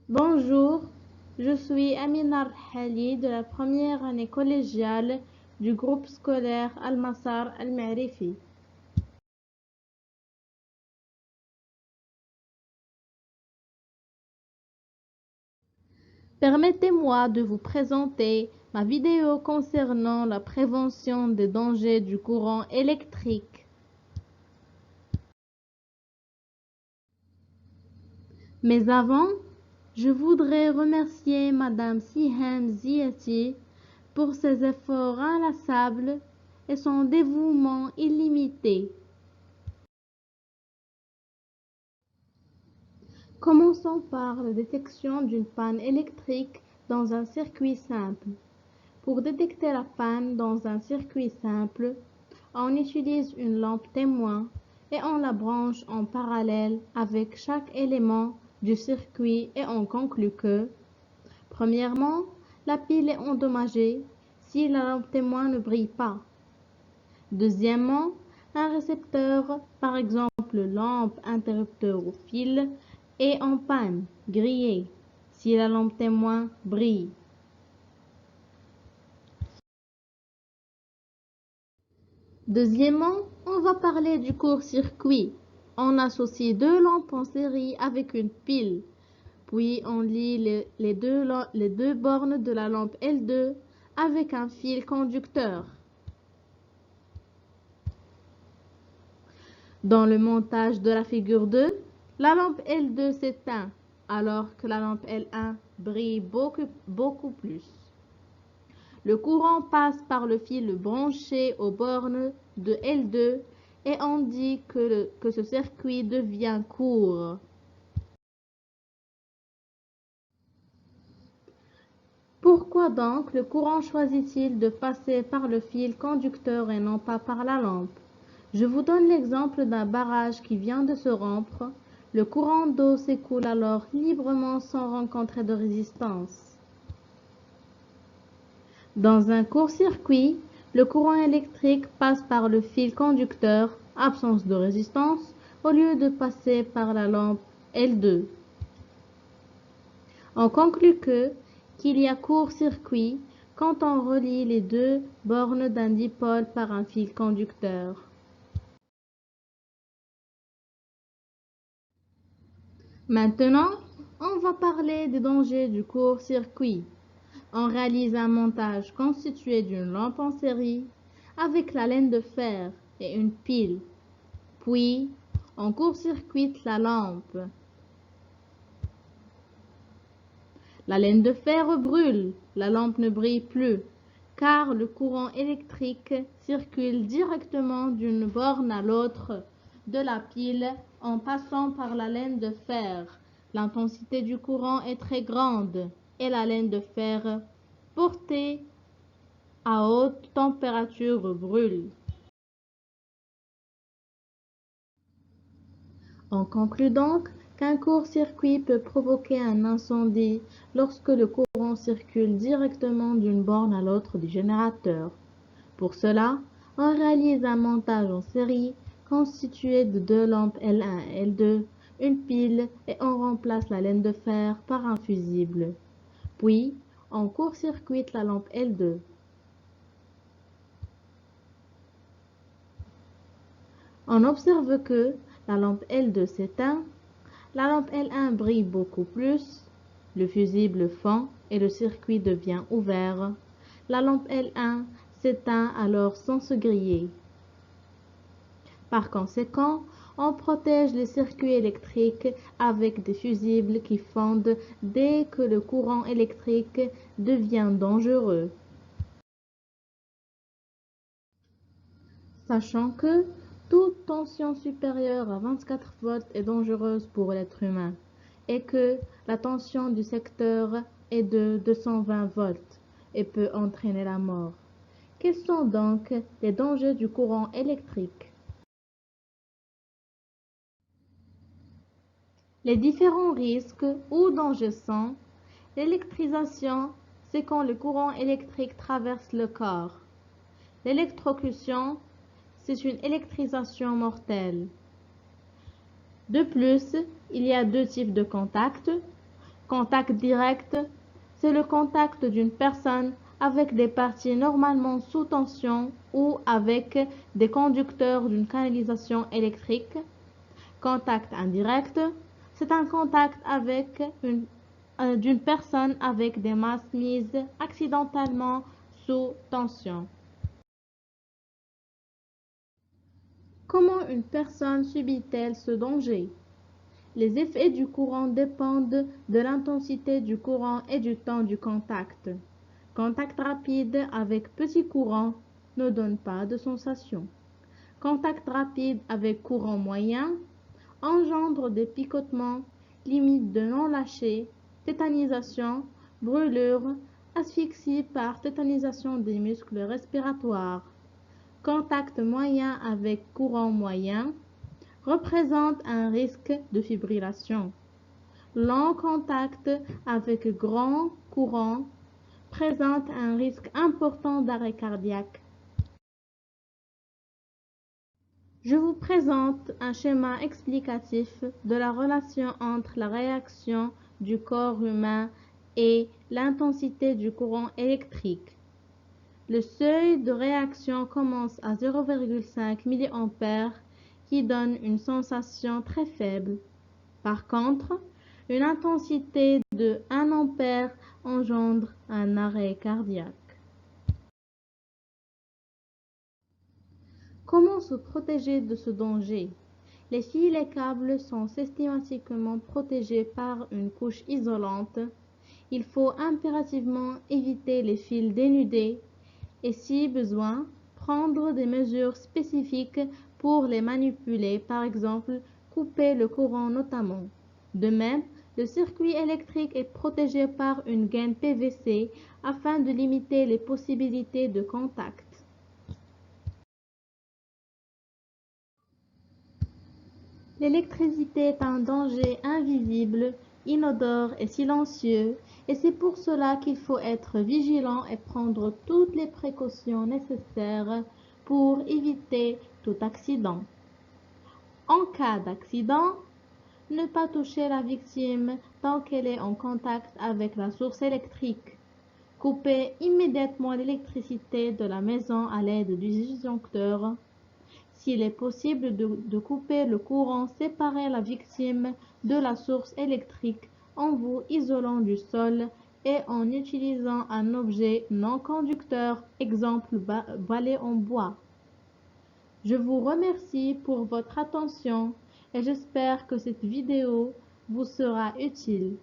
Bonjour, je suis Amina Hali de la première année collégiale du groupe scolaire Al-Masar Al-Ma'rifi. Permettez-moi de vous présenter ma vidéo concernant la prévention des dangers du courant électrique. Mais avant, je voudrais remercier Madame Siham Ziati pour ses efforts inlassables et son dévouement illimité. Commençons par la détection d'une panne électrique dans un circuit simple. Pour détecter la panne dans un circuit simple, on utilise une lampe témoin et on la branche en parallèle avec chaque élément du circuit et on conclut que, premièrement, la pile est endommagée si la lampe témoin ne brille pas. Deuxièmement, un récepteur, par exemple lampe interrupteur au fil, est en panne, grillé, si la lampe témoin brille. Deuxièmement, on va parler du court-circuit. On associe deux lampes en série avec une pile, puis on lie les deux bornes de la lampe L2 avec un fil conducteur. Dans le montage de la figure 2, la lampe L2 s'éteint alors que la lampe L1 brille beaucoup plus. Le courant passe par le fil branché aux bornes de L2 et on dit que ce circuit devient court. Pourquoi donc le courant choisit-il de passer par le fil conducteur et non pas par la lampe? Je vous donne l'exemple d'un barrage qui vient de se rompre. Le courant d'eau s'écoule alors librement sans rencontrer de résistance. Dans un court-circuit, le courant électrique passe par le fil conducteur, absence de résistance, au lieu de passer par la lampe L2. On conclut qu'il y a court-circuit quand on relie les deux bornes d'un dipôle par un fil conducteur. Maintenant, on va parler des dangers du court-circuit. On réalise un montage constitué d'une lampe en série avec la laine de fer et une pile. Puis, on court-circuite la lampe. La laine de fer brûle, la lampe ne brille plus, car le courant électrique circule directement d'une borne à l'autre de la pile en passant par la laine de fer. L'intensité du courant est très grande et la laine de fer portée à haute température brûle. On conclut donc qu'un court-circuit peut provoquer un incendie lorsque le courant circule directement d'une borne à l'autre du générateur. Pour cela, on réalise un montage en série constitué de deux lampes L1 et L2, une pile et on remplace la laine de fer par un fusible. Puis, on court-circuite la lampe L2. On observe que la lampe L2 s'éteint, la lampe L1 brille beaucoup plus, le fusible fond et le circuit devient ouvert. La lampe L1 s'éteint alors sans se griller. Par conséquent, on protège les circuits électriques avec des fusibles qui fondent dès que le courant électrique devient dangereux. Sachant que toute tension supérieure à 24 volts est dangereuse pour l'être humain et que la tension du secteur est de 220 volts et peut entraîner la mort. Quels sont donc les dangers du courant électrique? Les différents risques ou dangers sont l'électrisation, c'est quand le courant électrique traverse le corps. L'électrocution, c'est une électrisation mortelle. De plus, il y a deux types de contacts. Contact direct, c'est le contact d'une personne avec des parties normalement sous tension ou avec des conducteurs d'une canalisation électrique. Contact indirect, c'est un contact avec d'une personne avec des masses mises accidentellement sous tension. Comment une personne subit-elle ce danger? Les effets du courant dépendent de l'intensité du courant et du temps du contact. Contact rapide avec petit courant ne donne pas de sensation. Contact rapide avec courant moyen engendre des picotements, limites de non-lâcher, tétanisation, brûlure, asphyxie par tétanisation des muscles respiratoires. Contact moyen avec courant moyen représente un risque de fibrillation. Long contact avec grand courant présente un risque important d'arrêt cardiaque. Je vous présente un schéma explicatif de la relation entre la réaction du corps humain et l'intensité du courant électrique. Le seuil de réaction commence à 0,5 mA qui donne une sensation très faible. Par contre, une intensité de 1 A engendre un arrêt cardiaque. Comment se protéger de ce danger? Les fils et câbles sont systématiquement protégés par une couche isolante. Il faut impérativement éviter les fils dénudés et, si besoin, prendre des mesures spécifiques pour les manipuler, par exemple couper le courant notamment. De même, le circuit électrique est protégé par une gaine PVC afin de limiter les possibilités de contact. L'électricité est un danger invisible, inodore et silencieux, et c'est pour cela qu'il faut être vigilant et prendre toutes les précautions nécessaires pour éviter tout accident. En cas d'accident, ne pas toucher la victime tant qu'elle est en contact avec la source électrique. Couper immédiatement l'électricité de la maison à l'aide du disjoncteur. S'il est possible de couper le courant, séparer la victime de la source électrique en vous isolant du sol et en utilisant un objet non conducteur, exemple balai en bois. Je vous remercie pour votre attention et j'espère que cette vidéo vous sera utile.